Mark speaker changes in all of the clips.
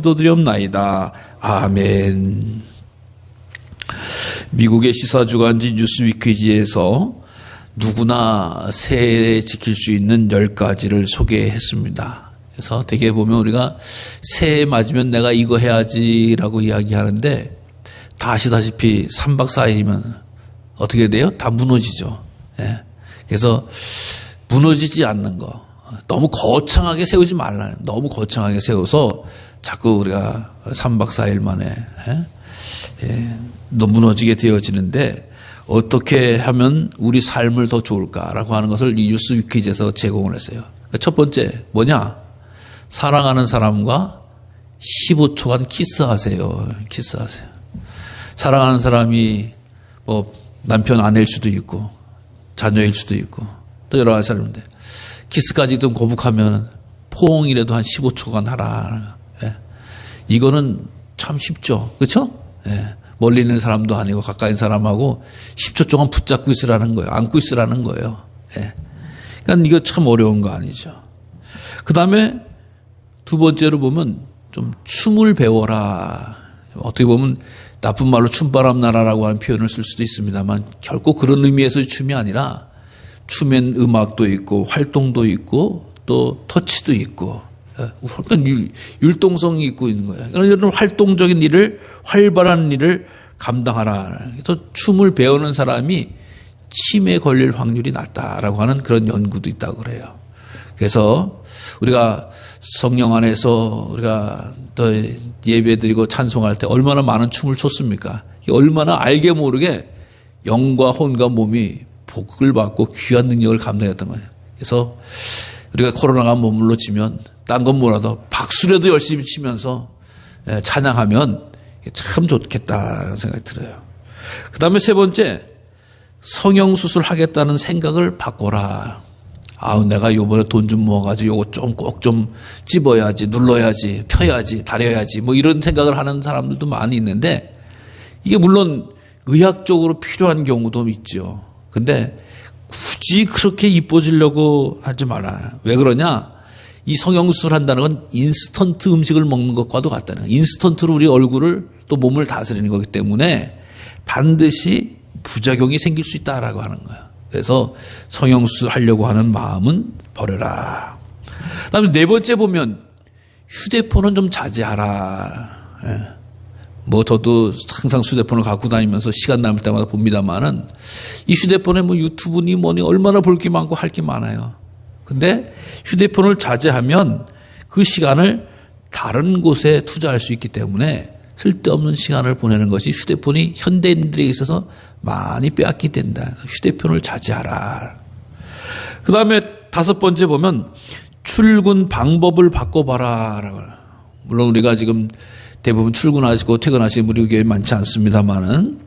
Speaker 1: 기도드리옵나이다. 아멘. 미국의 시사주간지 뉴스위크지에서 누구나 새해에 지킬 수 있는 10가지를 소개했습니다. 그래서 되게 보면 우리가 새해 맞으면 내가 이거 해야지라고 이야기하는데 다 아시다시피 3박 4일이면 어떻게 돼요? 다 무너지죠. 예. 그래서 무너지지 않는 거. 너무 거창하게 세우지 말라는. 너무 거창하게 세워서 자꾸 우리가 3박 4일 만에 너무 무너지게 되어지는데 어떻게 하면 우리 삶을 더 좋을까라고 하는 것을 이 뉴스위키즈에서 제공을 했어요. 첫 번째 뭐냐? 사랑하는 사람과 15초간 키스하세요. 키스하세요. 사랑하는 사람이 뭐 남편 아내일 수도 있고 자녀일 수도 있고 또 여러 가지 사람인데 키스까지 좀 거북하면 포옹이라도 한 15초간 하라. 예. 이거는 참 쉽죠. 그렇죠? 예. 멀리 있는 사람도 아니고 가까이 있는 사람하고 10초 동안 붙잡고 있으라는 거예요. 안고 있으라는 거예요. 예. 그러니까 이거 참 어려운 거 아니죠. 그 다음에 두 번째로 보면 좀 춤을 배워라. 어떻게 보면 나쁜 말로 춤바람 나라라고 하는 표현을 쓸 수도 있습니다만 결코 그런 의미에서의 춤이 아니라 춤엔 음악도 있고 활동도 있고 또 터치도 있고 그러니까 율동성이 있고 있는 거예요. 이런 활동적인 일을 활발한 일을 감당하라. 그래서 춤을 배우는 사람이 치매에 걸릴 확률이 낮다라고 하는 그런 연구도 있다고 그래요. 그래서 우리가 성령 안에서 우리가 또 예배드리고 찬송할 때 얼마나 많은 춤을 췄습니까? 얼마나 알게 모르게 영과 혼과 몸이 복을 받고 귀한 능력을 감당했던 거예요. 그래서 우리가 코로나가 머물러지면 딴 건 뭐라도 박수라도 열심히 치면서 찬양하면 참 좋겠다라는 생각이 들어요. 그 다음에 세 번째, 성형수술 하겠다는 생각을 바꿔라. 내가 요번에 돈 좀 모아가지고 요거 좀 꼭 좀 찝어야지, 눌러야지, 펴야지, 다려야지 뭐 이런 생각을 하는 사람들도 많이 있는데 이게 물론 의학적으로 필요한 경우도 있죠. 근데 굳이 그렇게 이뻐지려고 하지 마라. 왜 그러냐? 이 성형수술 한다는 건 인스턴트 음식을 먹는 것과도 같다는 거예요. 인스턴트로 우리 얼굴을 또 몸을 다스리는 거기 때문에 반드시 부작용이 생길 수 있다라고 하는 거예요. 그래서 성형수술 하려고 하는 마음은 버려라. 그다음에 네 번째 보면 휴대폰은 좀 자제하라. 뭐 저도 항상 휴대폰을 갖고 다니면서 시간 남을 때마다 봅니다만은 이 휴대폰에 뭐 유튜브니 뭐니 얼마나 볼 게 많고 할 게 많아요. 근데 휴대폰을 자제하면 그 시간을 다른 곳에 투자할 수 있기 때문에 쓸데없는 시간을 보내는 것이 휴대폰이 현대인들에게 있어서 많이 빼앗기게 된다. 휴대폰을 자제하라. 그 다음에 다섯 번째 보면 출근 방법을 바꿔봐라. 물론 우리가 지금 대부분 출근하시고 퇴근하시는 분이 꽤 많지 않습니다만은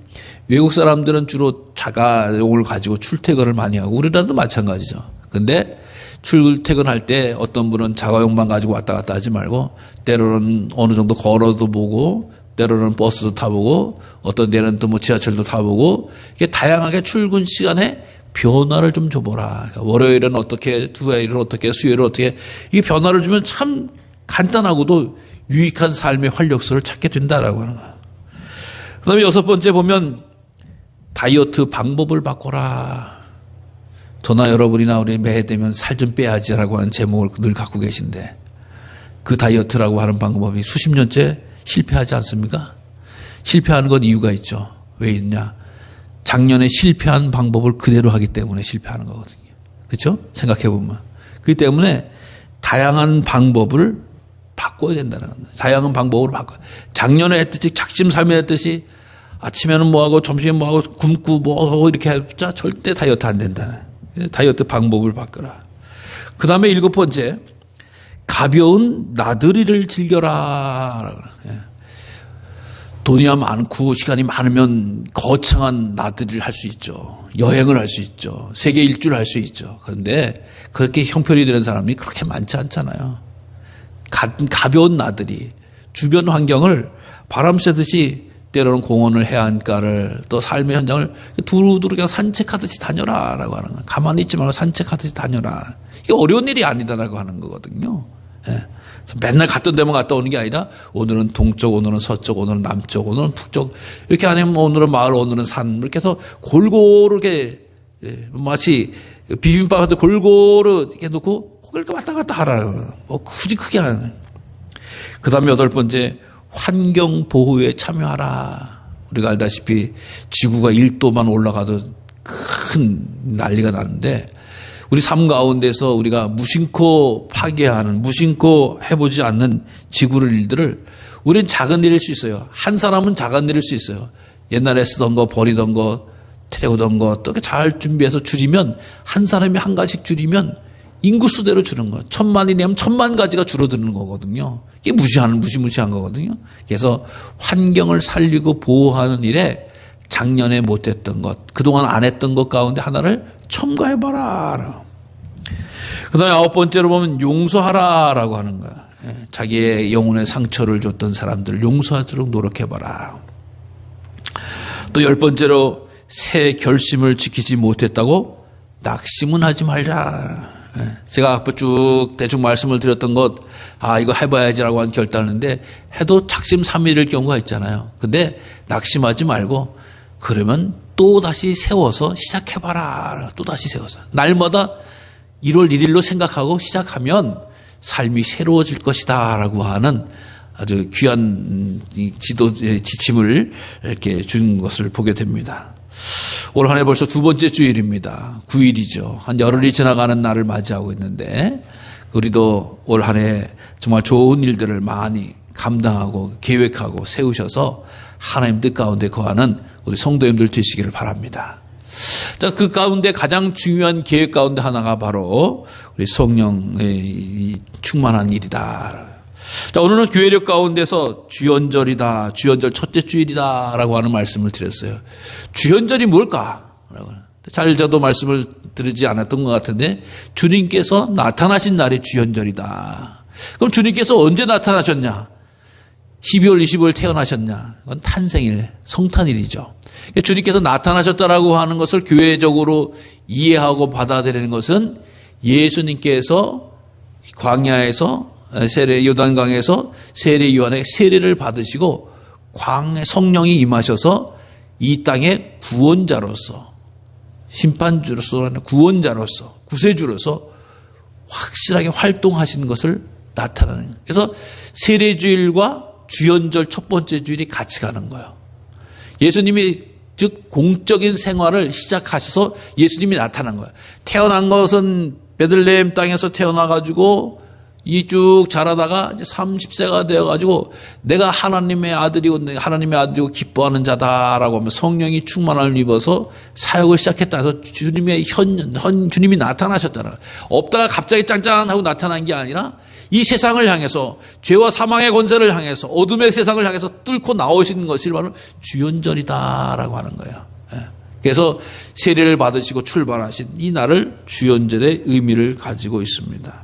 Speaker 1: 외국 사람들은 주로 자가용을 가지고 출퇴근을 많이 하고 우리나라도 마찬가지죠. 근데 출퇴근할 때 어떤 분은 자가용만 가지고 왔다 갔다 하지 말고 때로는 어느 정도 걸어도 보고 때로는 버스도 타보고 어떤 데는 또 뭐 지하철도 타보고 이게 다양하게 출근 시간에 변화를 좀 줘보라. 그러니까 월요일은 어떻게, 수요일은 어떻게, 수요일은 어떻게 이게 변화를 주면 참 간단하고도 유익한 삶의 활력소를 찾게 된다라고 하는 거예요. 그 다음에 여섯 번째 보면 다이어트 방법을 바꿔라. 저나 여러분이나 우리 매해 되면 살 좀 빼야지라고 하는 제목을 늘 갖고 계신데 그 다이어트라고 하는 방법이 수십 년째 실패하지 않습니까? 실패하는 건 이유가 있죠. 왜 있냐? 작년에 실패한 방법을 그대로 하기 때문에 실패하는 거거든요. 그렇죠? 생각해 보면. 그렇기 때문에 다양한 방법을 바꿔야 된다는 겁니다. 다양한 방법으로 바꿔. 작년에 했듯이 작심삼일 했듯이 아침에는 뭐하고 점심에 뭐하고 굶고 뭐하고 이렇게 해봤자 절대 다이어트 안 된다. 다이어트 방법을 바꿔라. 그 다음에 일곱 번째, 가벼운 나들이를 즐겨라. 돈이 많고 시간이 많으면 거창한 나들이를 할 수 있죠. 여행을 할 수 있죠. 세계 일주를 할 수 있죠. 그런데 그렇게 형편이 되는 사람이 그렇게 많지 않잖아요. 가벼운 나들이, 주변 환경을 바람 쐬듯이 때로는 공원을 해안가를 또 삶의 현장을 두루두루 그냥 산책하듯이 다녀라라고 하는 거예요. 가만히 있지 말고 산책하듯이 다녀라. 이게 어려운 일이 아니다라고 하는 거거든요. 예. 맨날 갔던 데만 갔다 오는 게 아니라 오늘은 동쪽, 오늘은 서쪽, 오늘은 남쪽, 오늘은 북쪽 이렇게 아니면 오늘은 마을, 오늘은 산 이렇게 해서 골고루 이렇게 마치 비빔밥한테 골고루 이렇게 놓고 거기를 왔다 갔다 하라. 뭐 굳이 크게 안. 그 다음에 8번째, 환경 보호에 참여하라. 우리가 알다시피 지구가 1도만 올라가도 큰 난리가 나는데 우리 삶 가운데서 우리가 무심코 파괴하는, 무심코 해보지 않는 지구를 일들을 우리는 작은 일일 수 있어요. 한 사람은 작은 일일 수 있어요. 옛날에 쓰던 거, 버리던 거, 태우던 거 또 이렇게 잘 준비해서 줄이면 한 사람이 한 가지씩 줄이면 인구수대로 주는 거예요. 1000만이면 1000만 가지가 줄어드는 거거든요. 이게 무시무시한 거거든요. 그래서 환경을 살리고 보호하는 일에 작년에 못했던 것, 그동안 안 했던 것 가운데 하나를 첨가해봐라. 그 다음에 9번째로 보면 용서하라라고 하는 거야. 자기의 영혼의 상처를 줬던 사람들을 용서하도록 노력해봐라. 또 10번째로 새 결심을 지키지 못했다고 낙심은 하지 말자. 제가 앞에 쭉 대충 말씀을 드렸던 것, 이거 해봐야지라고 한 결단하는데 해도 작심삼일일 경우가 있잖아요. 근데 낙심하지 말고 그러면 또 다시 세워서 시작해봐라. 또 다시 세워서. 날마다 1월 1일로 생각하고 시작하면 삶이 새로워질 것이다. 라고 하는 아주 귀한 지침을 이렇게 준 것을 보게 됩니다. 올 한 해 벌써 2번째 주일입니다. 9일이죠. 한 열흘이 지나가는 날을 맞이하고 있는데 우리도 올 한 해 정말 좋은 일들을 많이 감당하고 계획하고 세우셔서 하나님 뜻 가운데 거하는 우리 성도님들 되시기를 바랍니다. 자, 그 가운데 가장 중요한 계획 가운데 하나가 바로 우리 성령의 충만한 일이다. 자, 오늘은 교회력 가운데서 주연절이다. 주연절 첫째 주일이다. 라고 하는 말씀을 드렸어요. 주연절이 뭘까? 잘 저도 말씀을 드리지 않았던 것 같은데 주님께서 나타나신 날이 주연절이다. 그럼 주님께서 언제 나타나셨냐? 12월 25일 태어나셨냐? 그건 탄생일, 성탄일이죠. 주님께서 나타나셨다라고 하는 것을 교회적으로 이해하고 받아들이는 것은 예수님께서 광야에서 요단강에서 세례 요한의 세례를 받으시고 광에 성령이 임하셔서 이 땅의 구원자로서, 심판주로서, 구원자로서, 구세주로서 확실하게 활동하신 것을 나타나는 거예요. 그래서 세례주일과 주연절 첫 번째 주일이 같이 가는 거예요. 예수님이 즉 공적인 생활을 시작하셔서 예수님이 나타난 거예요. 태어난 것은 베들레헴 땅에서 태어나가지고 이 쭉 자라다가 이제 30세가 되어가지고 내가 하나님의 아들이고 기뻐하는 자다라고 하면 성령이 충만함을 입어서 사역을 시작했다 해서 주님이 나타나셨다라. 없다가 갑자기 짱짱하고 나타난 게 아니라 이 세상을 향해서 죄와 사망의 권세를 향해서 어둠의 세상을 향해서 뚫고 나오시는 것이 바로 주연절이다라고 하는 거예요. 그래서 세례를 받으시고 출발하신 이 날을 주연절의 의미를 가지고 있습니다.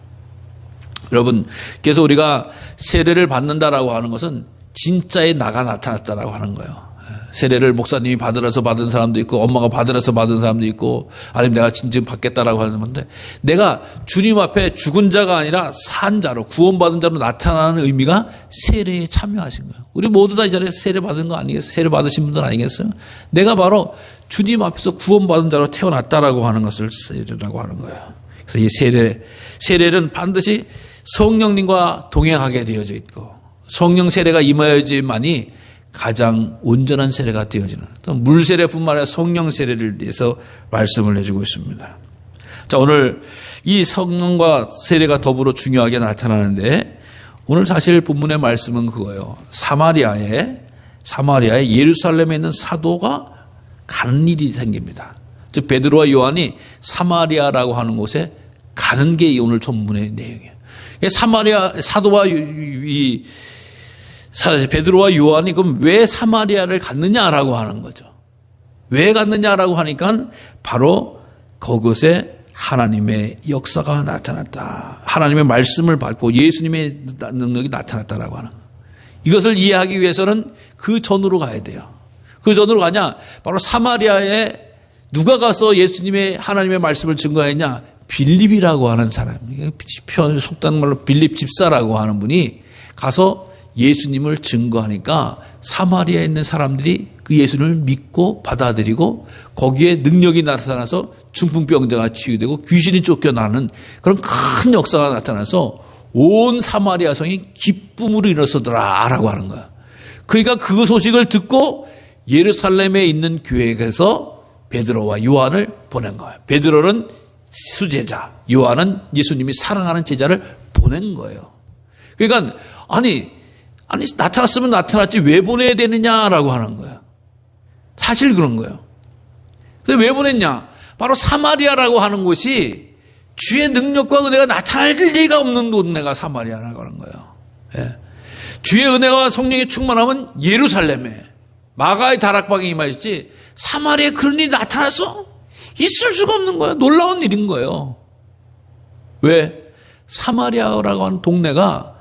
Speaker 1: 여러분, 그래서 우리가 세례를 받는다라고 하는 것은 진짜의 나가 나타났다라고 하는 거예요. 세례를 목사님이 받으라서 받은 사람도 있고 엄마가 받으라서 받은 사람도 있고 아니면 내가 진정 받겠다라고 하는 건데 내가 주님 앞에 죽은 자가 아니라 산 자로 구원받은 자로 나타나는 의미가 세례에 참여하신 거예요. 우리 모두 다 이 자리에서 세례 받은 거 아니겠어요? 세례 받으신 분들 아니겠어요? 내가 바로 주님 앞에서 구원받은 자로 태어났다라고 하는 것을 세례라고 하는 거예요. 그래서 이 세례는 반드시 성령님과 동행하게 되어져 있고 성령 세례가 임하여야지만이 가장 온전한 세례가 되어지는 물 세례뿐만 아니라 성령 세례를 위해서 말씀을 해주고 있습니다. 자, 오늘 이 성령과 세례가 더불어 중요하게 나타나는데 오늘 사실 본문의 말씀은 그거예요. 사마리아에 예루살렘에 있는 사도가 가는 일이 생깁니다. 즉 베드로와 요한이 사마리아라고 하는 곳에 가는 게 오늘 본문의 내용이에요. 사마리아 사도와 베드로와 요한이 그럼 왜 사마리아를 갔느냐라고 하는 거죠. 왜 갔느냐라고 하니까 바로 그곳에 하나님의 역사가 나타났다. 하나님의 말씀을 받고 예수님의 능력이 나타났다라고 하는 거예요. 이것을 이해하기 위해서는 그 전으로 가야 돼요. 그 전으로 가냐? 바로 사마리아에 누가 가서 예수님의 하나님의 말씀을 증거했냐? 빌립이라고 하는 사람, 속단 말로 빌립 집사라고 하는 분이 가서 예수님을 증거하니까 사마리아에 있는 사람들이 그 예수님을 믿고 받아들이고 거기에 능력이 나타나서 중풍병자가 치유되고 귀신이 쫓겨나는 그런 큰 역사가 나타나서 온 사마리아 성이 기쁨으로 일어서더라라고 하는 거야. 그러니까 그 소식을 듣고 예루살렘에 있는 교회에서 베드로와 요한을 보낸 거예요. 베드로는 수제자, 요한은 예수님이 사랑하는 제자를 보낸 거예요. 그러니까 아니 나타났으면 나타났지 왜 보내야 되느냐라고 하는 거예요. 사실 그런 거예요. 근데 왜 보냈냐? 바로 사마리아라고 하는 곳이 주의 능력과 은혜가 나타날 리가 없는 동네가 사마리아라고 하는 거예요. 예. 주의 은혜와 성령의 충만하면 예루살렘에 마가의 다락방에 임하였지 사마리아에 그런 일이 나타나서 있을 수가 없는 거예요. 놀라운 일인 거예요. 왜? 사마리아라고 하는 동네가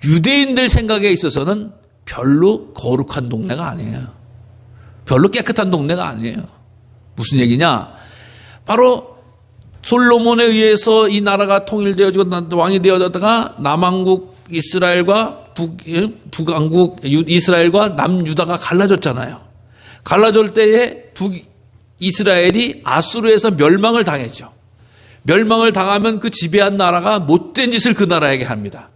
Speaker 1: 유대인들 생각에 있어서는 별로 거룩한 동네가 아니에요. 별로 깨끗한 동네가 아니에요. 무슨 얘기냐? 바로 솔로몬에 의해서 이 나라가 통일되어지고 왕이 되어졌다가 남왕국 이스라엘과 북왕국 이스라엘과 남유다가 갈라졌잖아요. 갈라질 때에 북이스라엘이 아수르에서 멸망을 당했죠. 멸망을 당하면 그 지배한 나라가 못된 짓을 그 나라에게 합니다.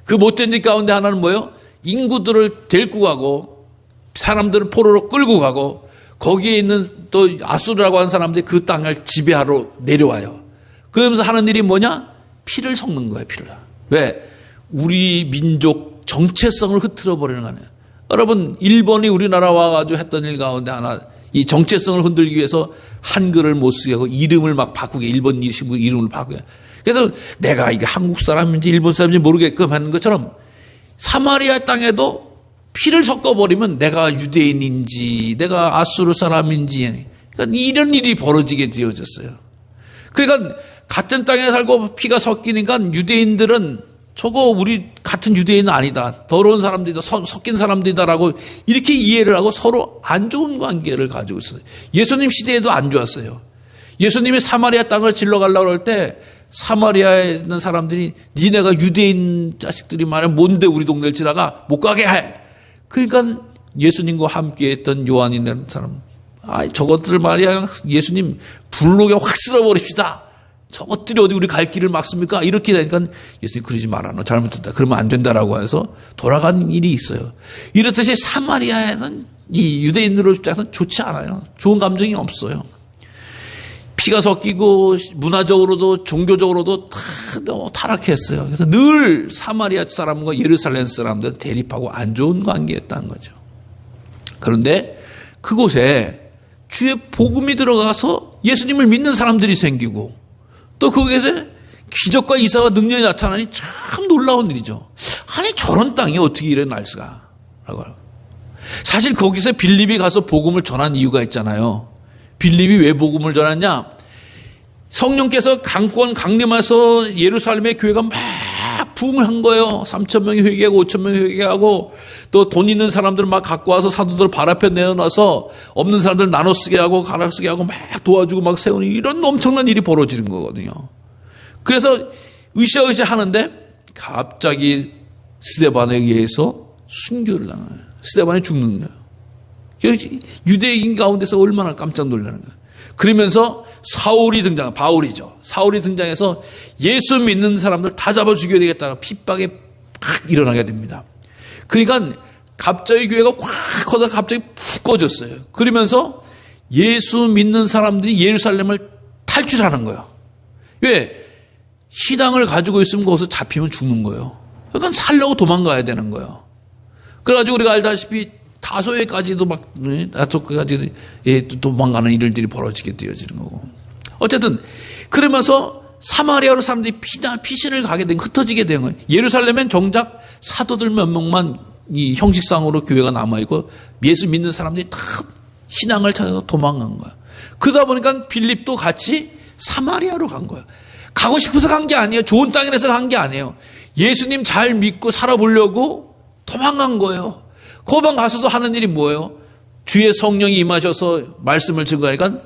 Speaker 1: 그 못된 짓 가운데 하나는 뭐예요? 인구들을 데리고 가고 사람들을 포로로 끌고 가고 거기에 있는 또 아수르라고 하는 사람들이 그 땅을 지배하러 내려와요. 그러면서 하는 일이 뭐냐? 피를 섞는 거예요. 피를. 왜? 우리 민족 정체성을 흐트러 버리는 거 아니에요. 여러분 일본이 우리나라 와가지고 했던 일 가운데 하나 이 정체성을 흔들기 위해서 한글을 못 쓰게 하고 이름을 막 바꾸게 일본 이름을 바꾸게. 그래서 내가 이게 한국 사람인지 일본 사람인지 모르게끔 하는 것처럼 사마리아 땅에도 피를 섞어버리면 내가 유대인인지 내가 아수르 사람인지 그러니까 이런 일이 벌어지게 되어졌어요. 그러니까 같은 땅에 살고 피가 섞이니까 유대인들은 저거 우리 같은 유대인은 아니다. 더러운 사람들이다. 섞인 사람들이다라고 이렇게 이해를 하고 서로 안 좋은 관계를 가지고 있어요. 예수님 시대에도 안 좋았어요. 예수님이 사마리아 땅을 질러가려고 할 때 사마리아에 있는 사람들이 니네가 유대인 자식들이 말이야 뭔데 우리 동네를 지나가 못 가게 해. 그러니까 예수님과 함께 했던 요한이라는 사람 저것들 말이야 예수님 불록에 확 쓸어버립시다. 저것들이 어디 우리 갈 길을 막습니까? 이렇게 되니까 예수님 그러지 마라. 너 잘못했다. 그러면 안 된다라고 해서 돌아간 일이 있어요. 이렇듯이 사마리아에서는 이 유대인들 입장에서는 좋지 않아요. 좋은 감정이 없어요. 피가 섞이고 문화적으로도 종교적으로도 다 타락했어요. 그래서 늘 사마리아 사람과 예루살렘 사람들은 대립하고 안 좋은 관계였다는 거죠. 그런데 그곳에 주의 복음이 들어가서 예수님을 믿는 사람들이 생기고 또 거기에서 기적과 이사와 능력이 나타나니 참 놀라운 일이죠. 아니 저런 땅이 어떻게 이래 날 수가 라고 하요. 사실 거기서 빌립이 가서 복음을 전한 이유가 있잖아요. 빌립이 왜 복음을 전했냐? 성령께서 강권 강림해서 예루살렘의 교회가 막 부흥을 한 거예요. 3,000명이 회개하고 5,000명이 회개하고 또 돈 있는 사람들 막 갖고 와서 사도들 발 앞에 내어놔서 없는 사람들 나눠 쓰게 하고 갈아 쓰게 하고 막 도와주고 막 세우는 이런 엄청난 일이 벌어지는 거거든요. 그래서 으쌰으쌰 하는데 갑자기 스데반에 의해서 순교를 당해요. 스데반이 죽는 거예요. 유대인 가운데서 얼마나 깜짝 놀라는 거예요. 그러면서 사울이 등장, 바울이죠. 사울이 등장해서 예수 믿는 사람들 다 잡아 죽여야 되겠다가 핍박에 팍 일어나게 됩니다. 그러니까 갑자기 교회가 확 하다가 갑자기 푹 꺼졌어요. 그러면서 예수 믿는 사람들이 예루살렘을 탈출하는 거예요. 왜? 시당을 가지고 있으면 거기서 잡히면 죽는 거예요. 그러니까 살려고 도망가야 되는 거예요. 그래가지고 우리가 알다시피 다소에까지도 막 다소까지 도망가는 일들이 벌어지게 되어지는 거고. 어쨌든 그러면서 사마리아로 사람들이 피신을 가게 된 흩어지게 된 거예요. 예루살렘엔 정작 사도들 몇 명만 이 형식상으로 교회가 남아 있고 예수 믿는 사람들이 다 신앙을 찾아서 도망간 거야. 그러다 보니까 빌립도 같이 사마리아로 간 거야. 가고 싶어서 간 게 아니에요. 좋은 땅이라서 간 게 아니에요. 예수님 잘 믿고 살아보려고 도망간 거예요. 거기만 가서도 하는 일이 뭐예요? 주의 성령이 임하셔서 말씀을 증거하니까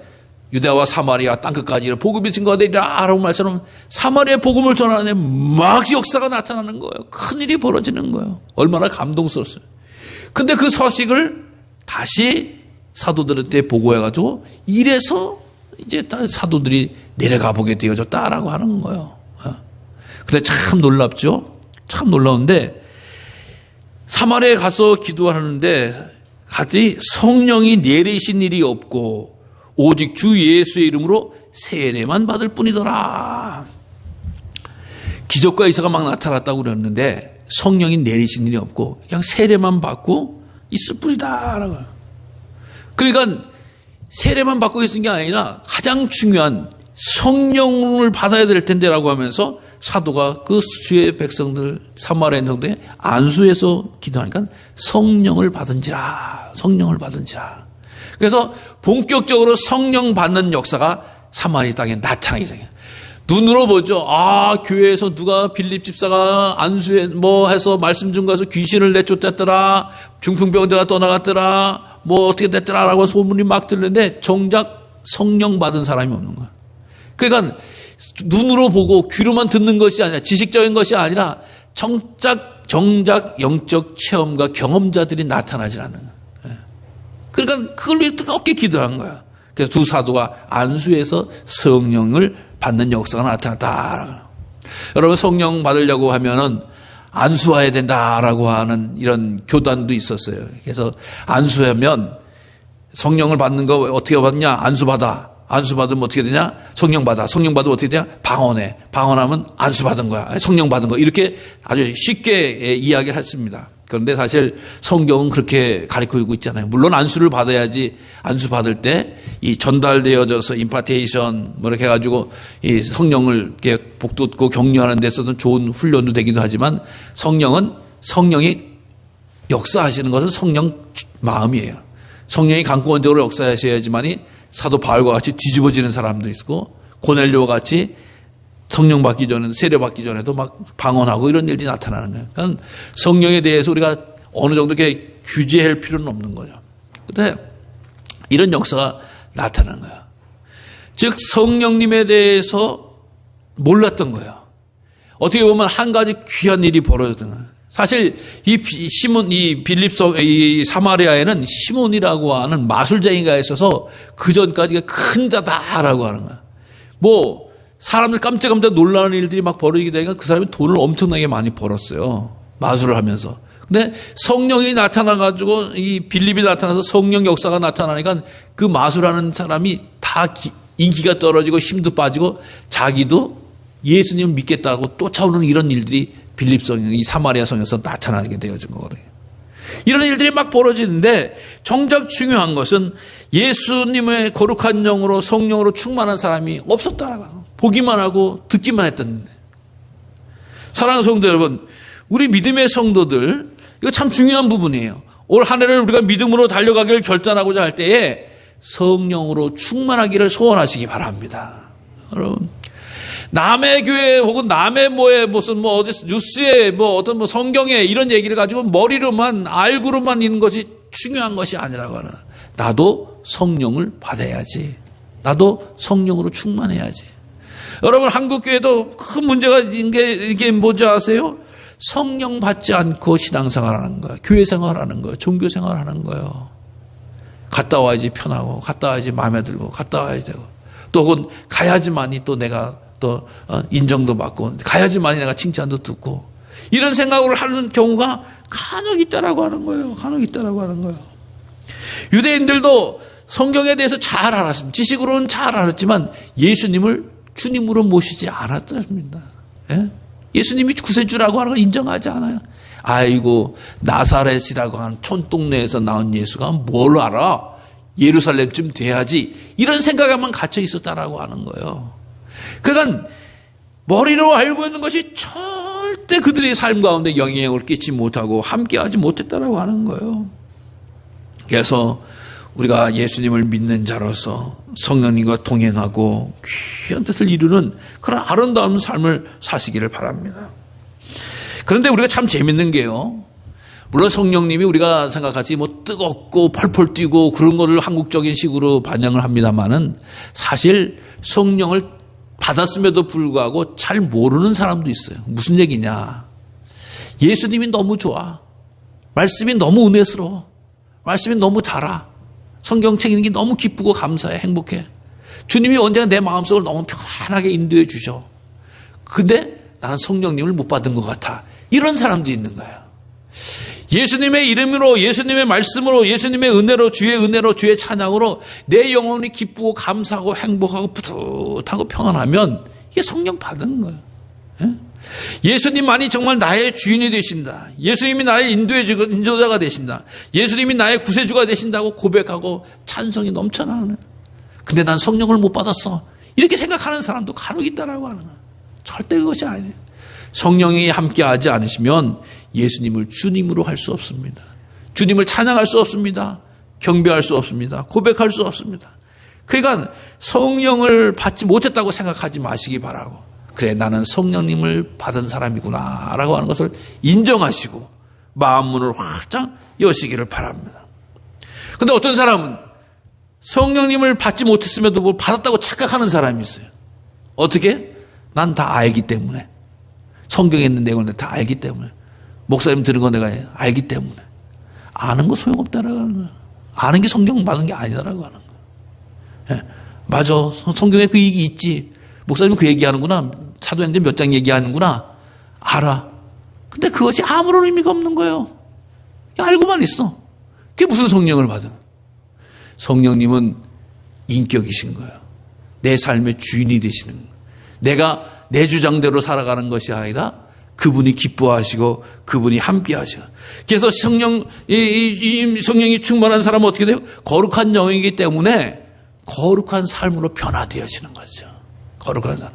Speaker 1: 유대와 사마리아 땅끝까지 복음이 증거되리라 라고 말처럼 사마리아에 복음을 전하는데 막 역사가 나타나는 거예요. 큰일이 벌어지는 거예요. 얼마나 감동스러웠어요. 근데 그 소식을 다시 사도들한테 보고해가지고 이래서 이제 사도들이 내려가 보게 되어졌다라고 하는 거예요. 근데 참 놀랍죠? 참 놀라운데 사마리아에 가서 기도하는데 같이 성령이 내리신 일이 없고 오직 주 예수의 이름으로 세례만 받을 뿐이더라. 기적과 이사가 막 나타났다고 그랬는데 성령이 내리신 일이 없고 그냥 세례만 받고 있을 뿐이다라고. 그러니까 세례만 받고 있는 게 아니라 가장 중요한 성령을 받아야 될 텐데라고 하면서 사도가 그 주의 백성들 사마리아 성도에 안수해서 기도하니까 성령을 받은지라. 그래서 본격적으로 성령 받는 역사가 사마리아 땅에 나타나기 시작해요. 눈으로 보죠. 교회에서 누가 빌립 집사가 안수해 해서 말씀 증거해서 귀신을 내쫓았더라. 중풍병자가 떠나갔더라. 어떻게 됐더라라고 소문이 막 들리는데 정작 성령 받은 사람이 없는 거야. 그러니까 눈으로 보고 귀로만 듣는 것이 아니라 지식적인 것이 아니라 정작 영적 체험과 경험자들이 나타나지 않는 거야. 그러니까 그걸 위해 뜨겁게 기도한 거야. 그래서 두 사도가 안수해서 성령을 받는 역사가 나타났다. 여러분 성령 받으려고 하면은 안수해야 된다라고 하는 이런 교단도 있었어요. 그래서 안수하면 성령을 받는 거 어떻게 받냐? 안수받아. 안수받으면 어떻게 되냐? 성령 받아. 성령 받으면 어떻게 되냐? 방언해. 방언하면 안수받은 거야. 성령 받은 거. 이렇게 아주 쉽게 이야기를 했습니다. 그런데 사실 성경은 그렇게 가르치고 있잖아요. 물론 안수를 받아야지 안수 받을 때 이 전달되어져서 임파테이션 이렇게 해가지고 이 성령을 이렇게 복돋고 격려하는 데서도 좋은 훈련도 되기도 하지만 성령이 역사하시는 것은 성령 마음이에요. 성령이 강권적으로 역사하셔야지만이 사도 바울과 같이 뒤집어지는 사람도 있고 고넬료와 같이 성령 받기 전에도 세례 받기 전에도 막 방언하고 이런 일들이 나타나는 거예요. 그러니까 성령에 대해서 우리가 어느 정도 이렇게 규제할 필요는 없는 거죠. 그런데 이런 역사가 나타나는 거예요. 즉 성령님에 대해서 몰랐던 거예요. 어떻게 보면 한 가지 귀한 일이 벌어졌던 거예요. 사실 이 빌립성 이 사마리아에는 시몬이라고 하는 마술쟁이가 있어서 그 전까지가 큰 자다라고 하는 거야. 사람들 깜짝깜짝 놀라는 일들이 막 벌어지게 되니까 그 사람이 돈을 엄청나게 많이 벌었어요. 마술을 하면서. 근데 성령이 나타나가지고 이 빌립이 나타나서 성령 역사가 나타나니까 그 마술하는 사람이 다 인기가 떨어지고 힘도 빠지고 자기도 예수님을 믿겠다고 쫓아오는 이런 일들이 빌립성, 이 사마리아 성에서 나타나게 되어진 거거든요. 이런 일들이 막 벌어지는데 정작 중요한 것은 예수님의 거룩한 영으로 성령으로 충만한 사람이 없었다라고. 보기만 하고 듣기만 했던. 사랑하는 성도 여러분, 우리 믿음의 성도들, 이거 참 중요한 부분이에요. 올 한 해를 우리가 믿음으로 달려가기를 결단하고자 할 때에 성령으로 충만하기를 소원하시기 바랍니다. 여러분. 남의 교회 혹은 남의 어디 뉴스에 어떤 성경에 이런 얘기를 가지고 머리로만 알고로만 있는 것이 중요한 것이 아니라고 하나. 나도 성령을 받아야지. 나도 성령으로 충만해야지. 여러분 한국 교회도 큰 문제가 이게 뭔지 아세요? 성령 받지 않고 신앙생활하는 거예요. 교회 생활하는 거예요. 종교 생활하는 거예요. 갔다 와야지 편하고 갔다 와야지 마음에 들고 갔다 와야지 되고 또 혹은 가야지만이 또 내가 또 인정도 받고 가야지만이 내가 칭찬도 듣고 이런 생각을 하는 경우가 간혹 있다라고 하는 거예요. 간혹 있다라고 하는 거예요. 유대인들도 성경에 대해서 잘 알았습니다. 지식으로는 잘 알았지만 예수님을 주님으로 모시지 않았습니다. 예수님이 구세주라고 하는 걸 인정하지 않아요. 아이고 나사렛이라고 하는 촌동네에서 나온 예수가 뭘 알아? 예루살렘쯤 돼야지. 이런 생각에만 갇혀 있었다라고 하는 거예요. 그러니까 머리로 알고 있는 것이 절대 그들의 삶 가운데 영향을 끼치지 못하고 함께하지 못했다라고 하는 거예요. 그래서 우리가 예수님을 믿는 자로서 성령님과 동행하고 귀한 뜻을 이루는 그런 아름다운 삶을 사시기를 바랍니다. 그런데 우리가 참 재밌는 게요. 물론 성령님이 우리가 생각하지 뭐 뜨겁고 펄펄 뛰고 그런 거를 한국적인 식으로 반영을 합니다만은 사실 성령을 받았음에도 불구하고 잘 모르는 사람도 있어요. 무슨 얘기냐. 예수님이 너무 좋아. 말씀이 너무 은혜스러워. 말씀이 너무 달아. 성경책 읽는 게 너무 기쁘고 감사해. 행복해. 주님이 언제나 내 마음속을 너무 편안하게 인도해 주셔. 근데 나는 성령님을 못 받은 것 같아. 이런 사람도 있는 거예요. 예수님의 이름으로, 예수님의 말씀으로, 예수님의 은혜로, 주의 찬양으로 내 영혼이 기쁘고 감사하고 행복하고 뿌듯하고 평안하면 이게 성령 받은 거예요. 예수님만이 정말 나의 주인이 되신다. 예수님이 나의 인도자가 되신다. 예수님이 나의 구세주가 되신다고 고백하고 찬송이 넘쳐나는. 근데 난 성령을 못 받았어. 이렇게 생각하는 사람도 간혹 있다라고 하는 거예요. 절대 그것이 아니에요. 성령이 함께하지 않으시면 예수님을 주님으로 할 수 없습니다. 주님을 찬양할 수 없습니다. 경배할 수 없습니다. 고백할 수 없습니다. 그러니까 성령을 받지 못했다고 생각하지 마시기 바라고, 그래 나는 성령님을 받은 사람이구나 라고 하는 것을 인정하시고 마음문을 활짝 여시기를 바랍니다. 그런데 어떤 사람은 성령님을 받지 못했음에도 뭘 받았다고 착각하는 사람이 있어요. 어떻게? 난 다 알기 때문에. 성경에 있는 내용을 다 알기 때문에. 목사님 들은 거 내가 알기 때문에. 아는 거 소용없다라고 하는 거야. 아는 게 성경 받은 게 아니다라고 하는 거야. 예, 맞아. 성경에 그 얘기 있지. 목사님 그 얘기하는구나. 사도행전 몇 장 얘기하는구나. 알아. 근데 그것이 아무런 의미가 없는 거예요. 알고만 있어. 그게 무슨 성령을 받아? 성령님은 인격이신 거예요. 내 삶의 주인이 되시는 거예요. 내가 내 주장대로 살아가는 것이 아니라 그분이 기뻐하시고 그분이 함께 하시고. 그래서 성령이 충만한 사람은 어떻게 돼요? 거룩한 영이기 때문에 거룩한 삶으로 변화되어지는 거죠. 거룩한 삶.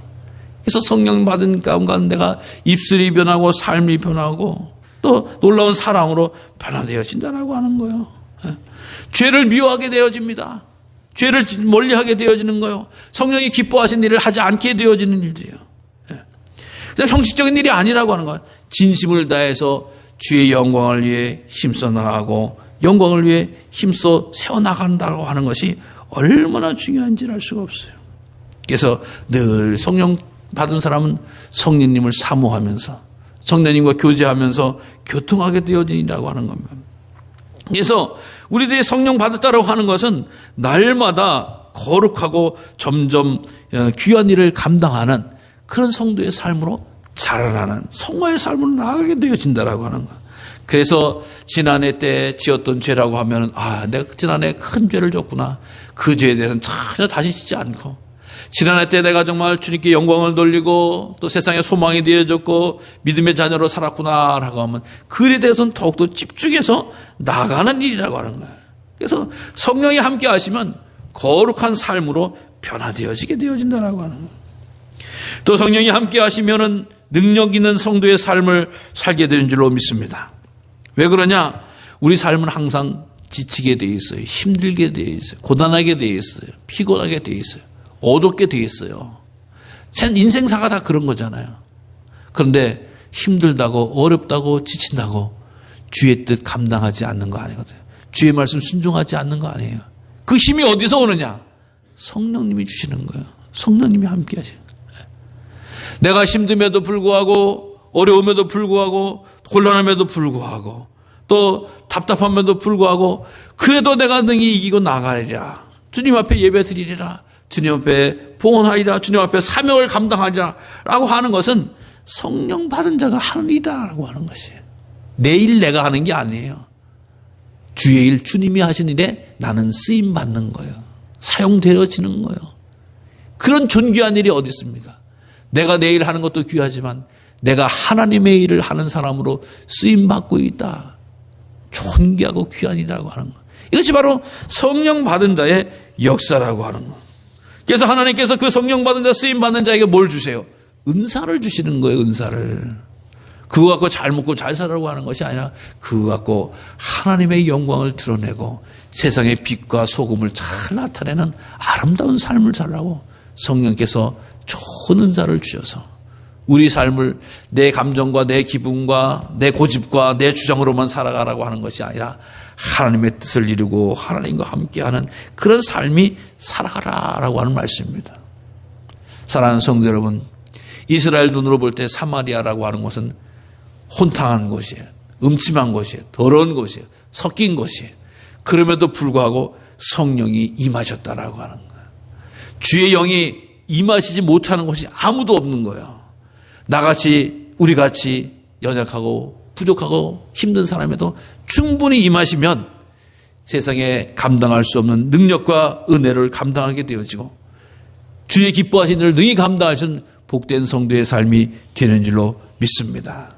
Speaker 1: 그래서 성령 받은 가운데 내가 입술이 변하고 삶이 변하고 또 놀라운 사랑으로 변화되어진다라고 하는 거예요. 죄를 미워하게 되어집니다. 죄를 멀리하게 되어지는 거예요. 성령이 기뻐하신 일을 하지 않게 되어지는 일들이에요. 그냥 형식적인 일이 아니라고 하는 거예요. 진심을 다해서 주의 영광을 위해 힘써 나가고 영광을 위해 힘써 세워나간다고 하는 것이 얼마나 중요한지를 알 수가 없어요. 그래서 늘 성령 받은 사람은 성령님을 사모하면서 성령님과 교제하면서 교통하게 되어지라고 하는 겁니다. 그래서 우리들이 성령 받았다고 하는 것은 날마다 거룩하고 점점 귀한 일을 감당하는 그런 성도의 삶으로 자라나는 성화의 삶으로 나아가게 되어진다라고 하는 거예요. 그래서 지난해 때 지었던 죄라고 하면 내가 지난해 큰 죄를 졌구나. 그 죄에 대해서는 전혀 다시 짓지 않고, 지난해 때 내가 정말 주님께 영광을 돌리고 또 세상에 소망이 되어졌고 믿음의 자녀로 살았구나라고 하면 그 일에 대해서는 더욱더 집중해서 나가는 일이라고 하는 거예요. 그래서 성령이 함께 하시면 거룩한 삶으로 변화되어지게 되어진다라고 하는 거예요. 또 성령이 함께 하시면은 능력 있는 성도의 삶을 살게 되는 줄로 믿습니다. 왜 그러냐? 우리 삶은 항상 지치게 되어 있어요. 힘들게 되어 있어요. 고단하게 되어 있어요. 피곤하게 되어 있어요. 어둡게 되어 있어요. 인생사가 다 그런 거잖아요. 그런데 힘들다고 어렵다고 지친다고 주의 뜻 감당하지 않는 거 아니거든요. 주의 말씀 순종하지 않는 거 아니에요. 그 힘이 어디서 오느냐? 성령님이 주시는 거예요. 성령님이 함께 하시는 거예요. 내가 힘듦에도 불구하고 어려움에도 불구하고 곤란함에도 불구하고 또 답답함에도 불구하고 그래도 내가 능히 이기고 나가리라. 주님 앞에 예배드리리라. 주님 앞에 봉헌하리라. 주님 앞에 사명을 감당하리라 라고 하는 것은 성령 받은 자가 하는 일이라고 하는 것이에요. 내 일 내가 하는 게 아니에요. 주의 일 주님이 하신 일에 나는 쓰임 받는 거예요. 사용되어지는 거예요. 그런 존귀한 일이 어디 있습니까? 내가 내 일 하는 것도 귀하지만 내가 하나님의 일을 하는 사람으로 쓰임 받고 있다. 존귀하고 귀한 일이라고 하는 것. 이것이 바로 성령 받은 자의 역사라고 하는 것. 그래서 하나님께서 그 성령 받은 자, 쓰임 받는 자에게 뭘 주세요? 은사를 주시는 거예요. 은사를. 그거 갖고 잘 먹고 잘 살라고 하는 것이 아니라 그거 갖고 하나님의 영광을 드러내고 세상의 빛과 소금을 잘 나타내는 아름다운 삶을 살라고 성령께서 좋은 은사를 주셔서 우리 삶을 내 감정과 내 기분과 내 고집과 내 주장으로만 살아가라고 하는 것이 아니라 하나님의 뜻을 이루고 하나님과 함께하는 그런 삶이 살아가라라고 하는 말씀입니다. 사랑하는 성도 여러분, 이스라엘 눈으로 볼 때 사마리아라고 하는 것은 혼탕한 곳이에요. 음침한 곳이에요. 더러운 곳이에요. 섞인 곳이에요. 그럼에도 불구하고 성령이 임하셨다라고 하는 거예요. 주의 영이 임하시지 못하는 곳이 아무도 없는 거예요. 나같이 우리같이 연약하고 부족하고 힘든 사람에도 충분히 임하시면 세상에 감당할 수 없는 능력과 은혜를 감당하게 되어지고 주의 기뻐하신 일을 능히 감당하시는 복된 성도의 삶이 되는 줄로 믿습니다.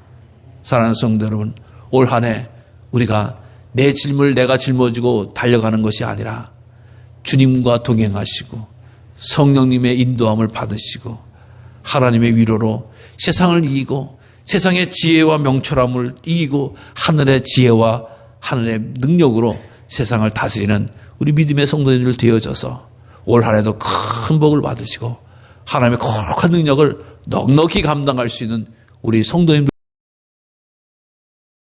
Speaker 1: 사랑하는 성도 여러분, 올 한 해 우리가 내 짐을 내가 짊어지고 달려가는 것이 아니라 주님과 동행하시고 성령님의 인도함을 받으시고 하나님의 위로로 세상을 이기고 세상의 지혜와 명철함을 이기고 하늘의 지혜와 하늘의 능력으로 세상을 다스리는 우리 믿음의 성도님들 되어져서 올 한 해도 큰 복을 받으시고 하나님의 거룩한 능력을 넉넉히 감당할 수 있는 우리 성도님들